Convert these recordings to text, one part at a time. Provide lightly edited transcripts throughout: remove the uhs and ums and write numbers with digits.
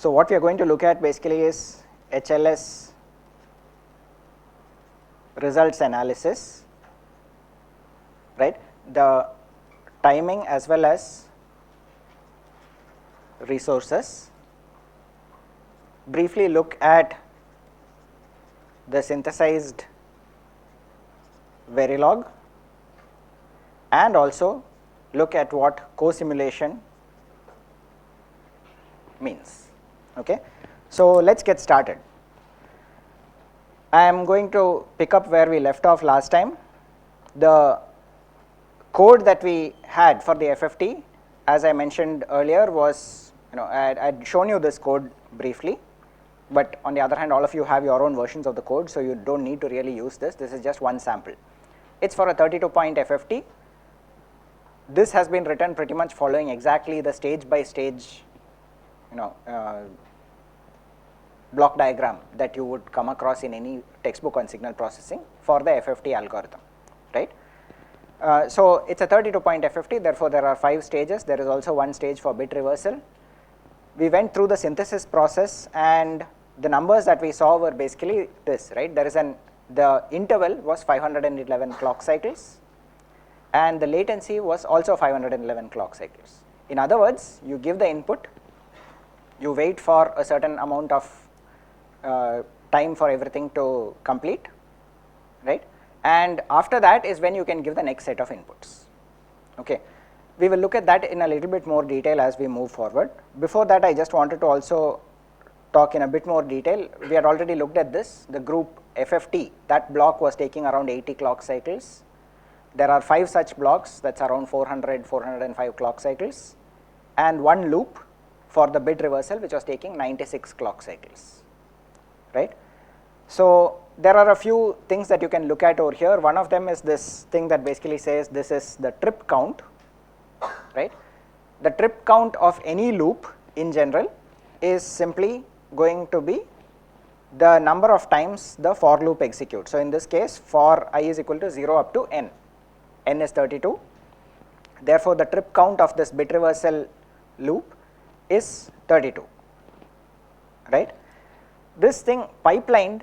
So what we are going to look at basically is HLS results analysis, right? The timing as well as resources. Briefly look at the synthesized Verilog and also look at what co-simulation means. Okay. So let's get started. I am going to pick up where we left off last time. The code that we had for the FFT, as I mentioned earlier, was, I had shown you this code briefly, but on the other hand, all of you have your own versions of the code, so you don't need to really use this. This is just one sample. It's for a 32-point FFT. This has been written pretty much following exactly the stage by stage, block diagram that you would come across in any textbook on signal processing for the FFT algorithm, right? So it's a 32-point FFT, therefore there are 5 stages. There is also one stage for bit reversal. We went through the synthesis process and the numbers that we saw were basically this, right? The interval was 511 clock cycles and the latency was also 511 clock cycles. In other words, you give the input, you wait for a certain amount of time for everything to complete, right? And after that is when you can give the next set of inputs. Okay. We will look at that in a little bit more detail as we move forward. Before that, I just wanted to also talk in a bit more detail. We had already looked at this. The group FFT, that block was taking around 80 clock cycles. There are 5 such blocks, that's around 405 clock cycles, and one loop for the bit reversal which was taking 96 clock cycles, right? So there are a few things that you can look at over here. One of them is this thing that basically says this is the trip count, right? The trip count of any loop in general is simply going to be the number of times the for loop executes. So in this case, for I is equal to 0 up to n. N is 32. Therefore, the trip count of this bit reversal loop is 32, right? This thing pipelined,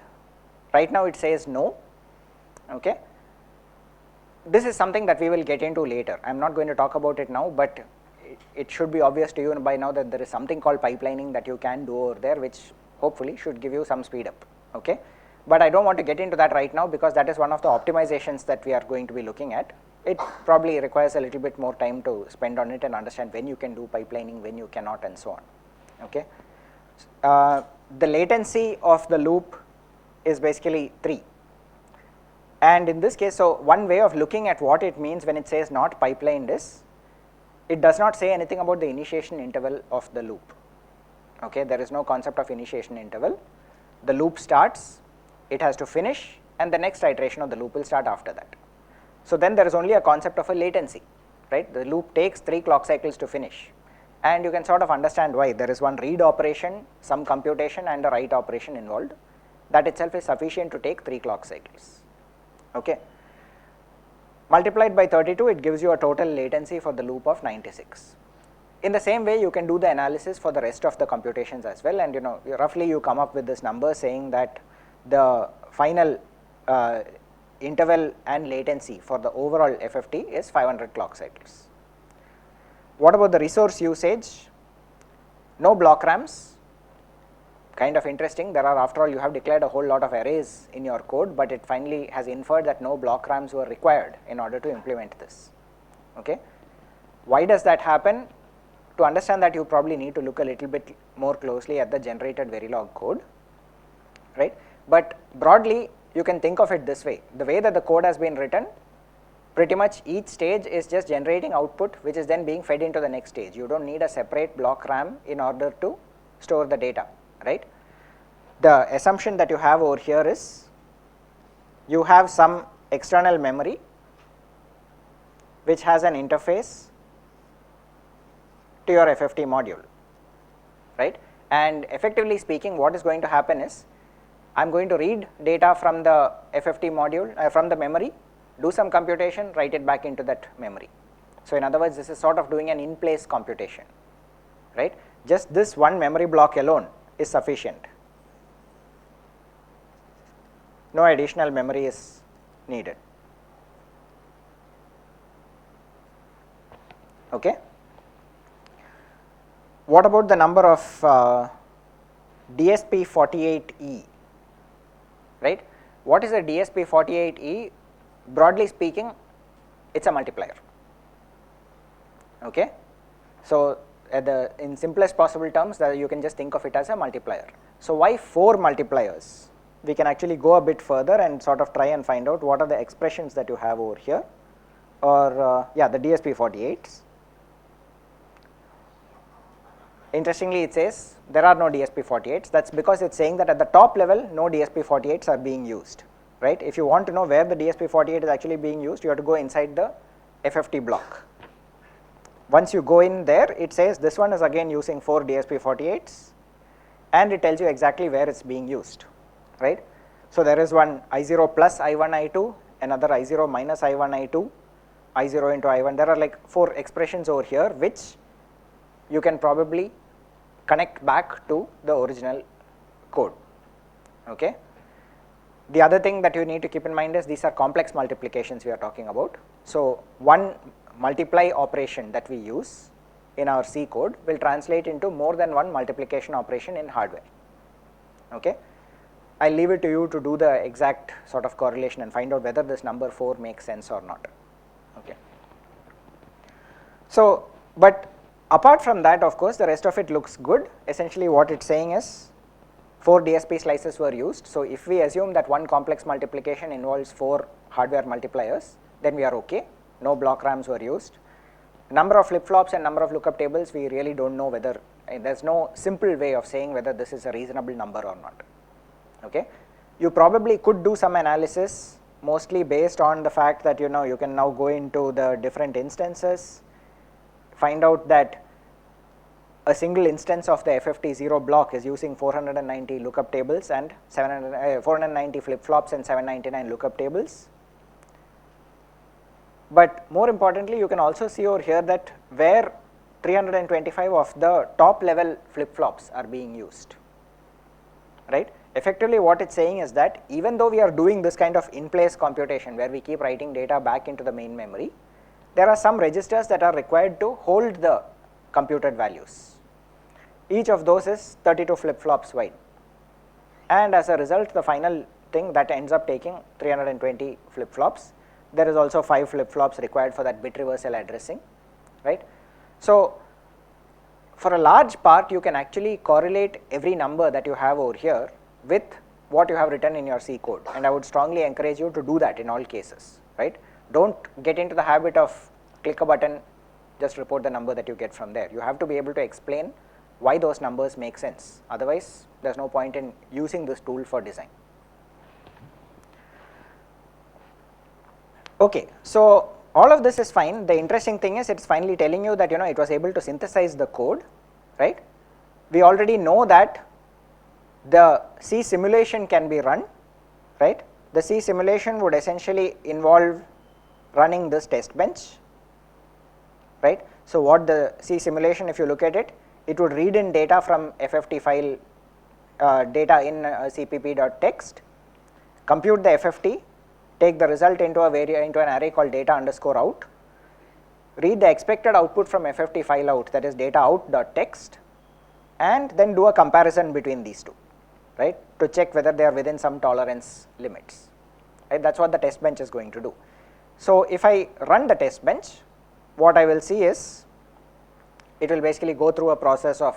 right now it says no, okay. This is something that we will get into later. I am not going to talk about it now, but it should be obvious to you by now that there is something called pipelining that you can do over there, which hopefully should give you some speed up, okay. But I don't want to get into that right now because that is one of the optimizations that we are going to be looking at. It probably requires a little bit more time to spend on it and understand when you can do pipelining, when you cannot, and so on, okay. The latency of the loop is basically 3. And in this case, so one way of looking at what it means when it says not pipelined is, it does not say anything about the initiation interval of the loop, okay. There is no concept of initiation interval. The loop starts, it has to finish, and the next iteration of the loop will start after that. So then there is only a concept of a latency, right? The loop takes 3 clock cycles to finish, and you can sort of understand why. There is one read operation, some computation, and a write operation involved. That itself is sufficient to take 3 clock cycles, okay. Multiplied by 32, it gives you a total latency for the loop of 96. In the same way, you can do the analysis for the rest of the computations as well, and roughly you come up with this number saying that the final interval and latency for the overall FFT is 500 clock cycles. What about the resource usage? No block RAMs. Kind of interesting. There are, after all, you have declared a whole lot of arrays in your code, but it finally has inferred that no block RAMs were required in order to implement this, okay. Why does that happen? To understand that, you probably need to look a little bit more closely at the generated Verilog code, right? But broadly, you can think of it this way. The way that the code has been written, pretty much each stage is just generating output which is then being fed into the next stage. You don't need a separate block RAM in order to store the data, right? The assumption that you have over here is you have some external memory which has an interface to your FFT module, right? And effectively speaking, what is going to happen is, I am going to read data from the FFT module, from the memory, do some computation, write it back into that memory. So in other words, this is sort of doing an in-place computation, right? just this one memory block alone is sufficient. No additional memory is needed. Okay. What about the number of DSP48E, right? What is a DSP48E? Broadly speaking, it's a multiplier. Okay. So in simplest possible terms, you can just think of it as a multiplier. So why 4 multipliers? We can actually go a bit further and sort of try and find out what are the expressions that you have over here, or yeah, the DSP48s. Interestingly, it says there are no DSP48s. That's because it's saying that at the top level, no DSP48s are being used, right? If you want to know where the DSP48 is actually being used, you have to go inside the FFT block. Once you go in there, it says this one is again using 4 DSP48s, and it tells you exactly where it's being used, right? So there is one I0 plus I1 I2, another I0 minus I1 I2, I0 into I1. There are like 4 expressions over here which you can probably connect back to the original code. Okay. The other thing that you need to keep in mind is these are complex multiplications we are talking about. So one multiply operation that we use in our C code will translate into more than one multiplication operation in hardware. Okay. I'll leave it to you to do the exact sort of correlation and find out whether this number 4 makes sense or not. Okay. So, but apart from that, of course, the rest of it looks good. Essentially what it's saying is 4 DSP slices were used. So if we assume that one complex multiplication involves 4 hardware multipliers, then we are okay. No block RAMs were used. Number of flip-flops and number of lookup tables, we really don't know whether, there's no simple way of saying whether this is a reasonable number or not. Okay. You probably could do some analysis, mostly based on the fact that you can now go into the different instances, find out that a single instance of the FFT0 block is using 490 lookup tables and 490 flip-flops and 799 lookup tables. But more importantly, you can also see over here that where 325 of the top level flip-flops are being used, right? Effectively what it's saying is that even though we are doing this kind of in-place computation where we keep writing data back into the main memory, there are some registers that are required to hold the computed values. Each of those is 32 flip-flops wide, and as a result the final thing that ends up taking 320 flip-flops. There is also 5 flip-flops required for that bit reversal addressing, right? So for a large part you can actually correlate every number that you have over here with what you have written in your C code, and I would strongly encourage you to do that in all cases, right? Don't get into the habit of click a button, just report the number that you get from there. You have to be able to explain why those numbers make sense, otherwise there is no point in using this tool for design. Okay, so all of this is fine. The interesting thing is it's finally telling you that it was able to synthesize the code, right? We already know that the C simulation can be run, right? The C simulation would essentially involve running this test bench, right? So what the C simulation, if you look at it, it would read in data from FFT file, data in cpp.txt, compute the FFT, take the result into an array called data underscore out, read the expected output from FFT file out, that is data out.txt, and then do a comparison between these two, right, to check whether they are within some tolerance limits, right? That's what the test bench is going to do. So if I run the test bench, what I will see is it will basically go through a process of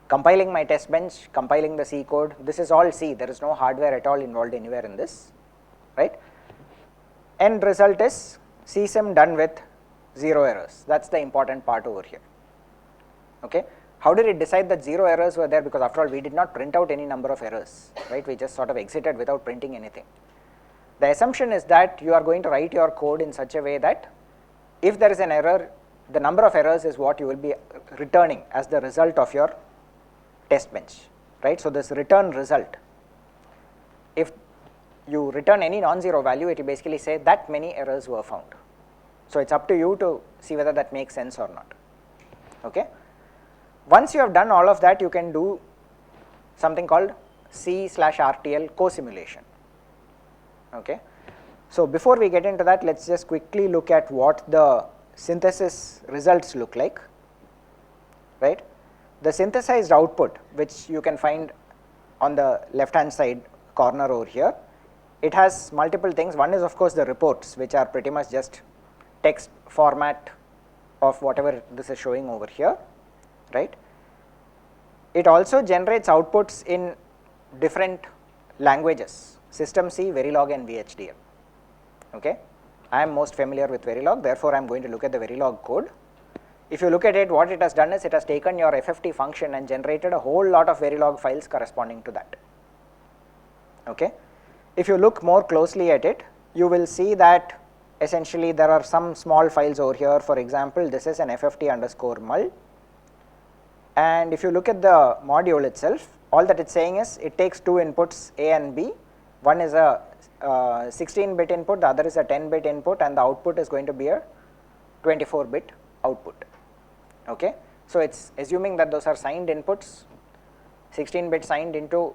compiling my test bench, compiling the C code. This is all C, there is no hardware at all involved anywhere in this, right? End result is CSIM done with 0 errors. That's the important part over here. Okay. How did it decide that 0 errors were there? Because after all, we did not print out any number of errors, right? We just sort of exited without printing anything. The assumption is that you are going to write your code in such a way that if there is an error, the number of errors is what you will be returning as the result of your test bench, right? So this return result, if you return any non-zero value, it will basically say that many errors were found. So it's up to you to see whether that makes sense or not. Okay. Once you have done all of that, you can do something called C/RTL co-simulation. Okay. So before we get into that, let's just quickly look at what the synthesis results look like, right. The synthesized output, which you can find on the left hand side corner over here, it has multiple things. One is of course the reports, which are pretty much just text format of whatever this is showing over here, right. It also generates outputs in different languages, System C, Verilog and VHDL. Okay. I am most familiar with Verilog, therefore I am going to look at the Verilog code. If you look at it, what it has done is it has taken your FFT function and generated a whole lot of Verilog files corresponding to that. Okay. If you look more closely at it, you will see that essentially there are some small files over here. For example, this is an FFT_mul, and if you look at the module itself, all that it's saying is it takes two inputs A and B. One is a 16-bit input, the other is a 10-bit input, and the output is going to be a 24-bit output. Okay. So it's assuming that those are signed inputs, 16-bit signed into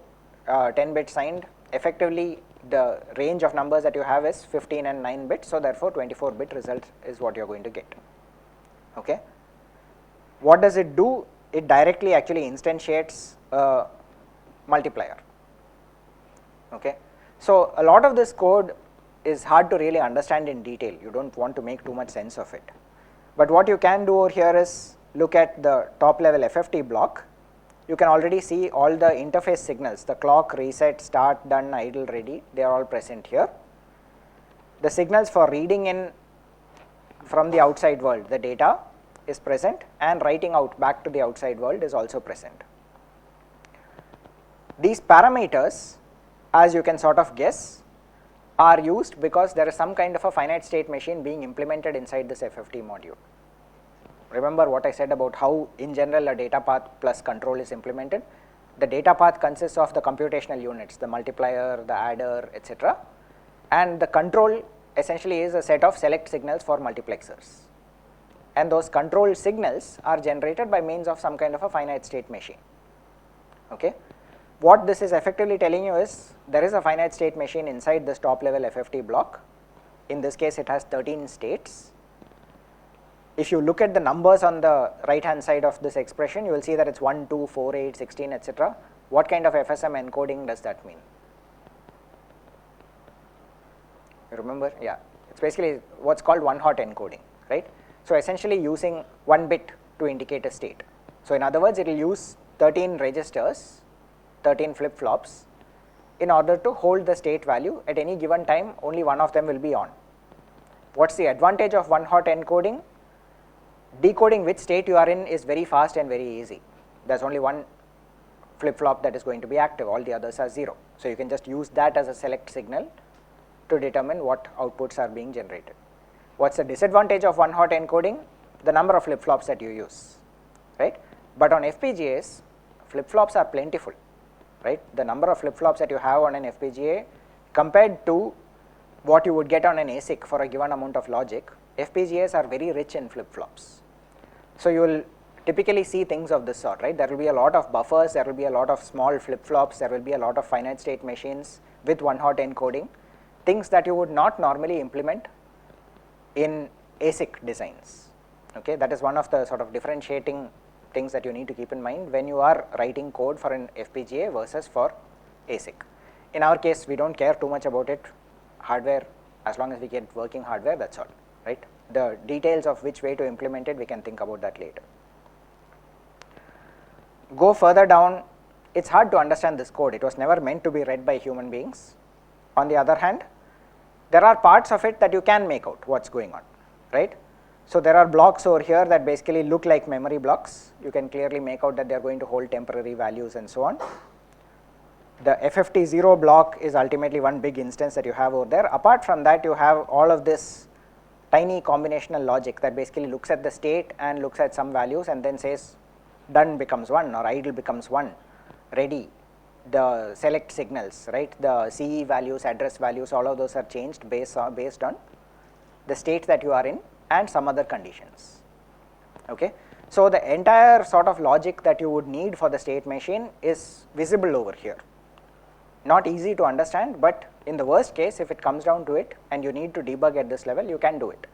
10-bit signed. Effectively, the range of numbers that you have is 15 and 9 bits, so therefore 24-bit result is what you are going to get. Okay. What does it do? It directly actually instantiates a multiplier. Okay. So a lot of this code is hard to really understand in detail. You don't want to make too much sense of it. But what you can do over here is look at the top level FFT block. You can already see all the interface signals, the clock, reset, start, done, idle, ready, they are all present here. The signals for reading in from the outside world, the data is present, and writing out back to the outside world is also present. These parameters, as you can sort of guess, are used because there is some kind of a finite state machine being implemented inside this FFT module. Remember what I said about how in general a data path plus control is implemented. The data path consists of the computational units, the multiplier, the adder, etc. And the control essentially is a set of select signals for multiplexers. And those control signals are generated by means of some kind of a finite state machine. Okay. What this is effectively telling you is there is a finite state machine inside this top level FFT block. In this case, it has 13 states. If you look at the numbers on the right hand side of this expression, you will see that it's 1, 2, 4, 8, 16, etc. What kind of FSM encoding does that mean? You remember? Yeah, it's basically what's called one-hot encoding, right? So essentially using 1 bit to indicate a state. So in other words, it will use 13 registers, 13 flip-flops in order to hold the state value. At any given time, only one of them will be on. What's the advantage of one-hot encoding? Decoding which state you are in is very fast and very easy. There's only one flip-flop that is going to be active, all the others are 0. So you can just use that as a select signal to determine what outputs are being generated. What's the disadvantage of one-hot encoding? The number of flip-flops that you use, right? But on FPGAs, flip-flops are plentiful, right? The number of flip-flops that you have on an FPGA compared to what you would get on an ASIC for a given amount of logic, FPGAs are very rich in flip-flops. So you will typically see things of this sort, right? There will be a lot of buffers, there will be a lot of small flip-flops, there will be a lot of finite state machines with one-hot encoding, things that you would not normally implement in ASIC designs. Okay, that is one of the sort of differentiating things that you need to keep in mind when you are writing code for an FPGA versus for ASIC. In our case, we don't care too much about it, hardware, as long as we get working hardware, that's all, right? The details of which way to implement it, we can think about that later. Go further down, it's hard to understand this code. It was never meant to be read by human beings. On the other hand, there are parts of it that you can make out what's going on, right? So there are blocks over here that basically look like memory blocks. You can clearly make out that they are going to hold temporary values and so on. The FFT0 block is ultimately one big instance that you have over there. Apart from that, you have all of this tiny combinational logic that basically looks at the state and looks at some values and then says done becomes 1 or idle becomes 1, ready, the select signals, right, the CE values, address values, all of those are changed based on the state that you are in and some other conditions. Okay. So, the entire sort of logic that you would need for the state machine is visible over here. Not easy to understand, but in the worst case, if it comes down to it and you need to debug at this level, you can do it.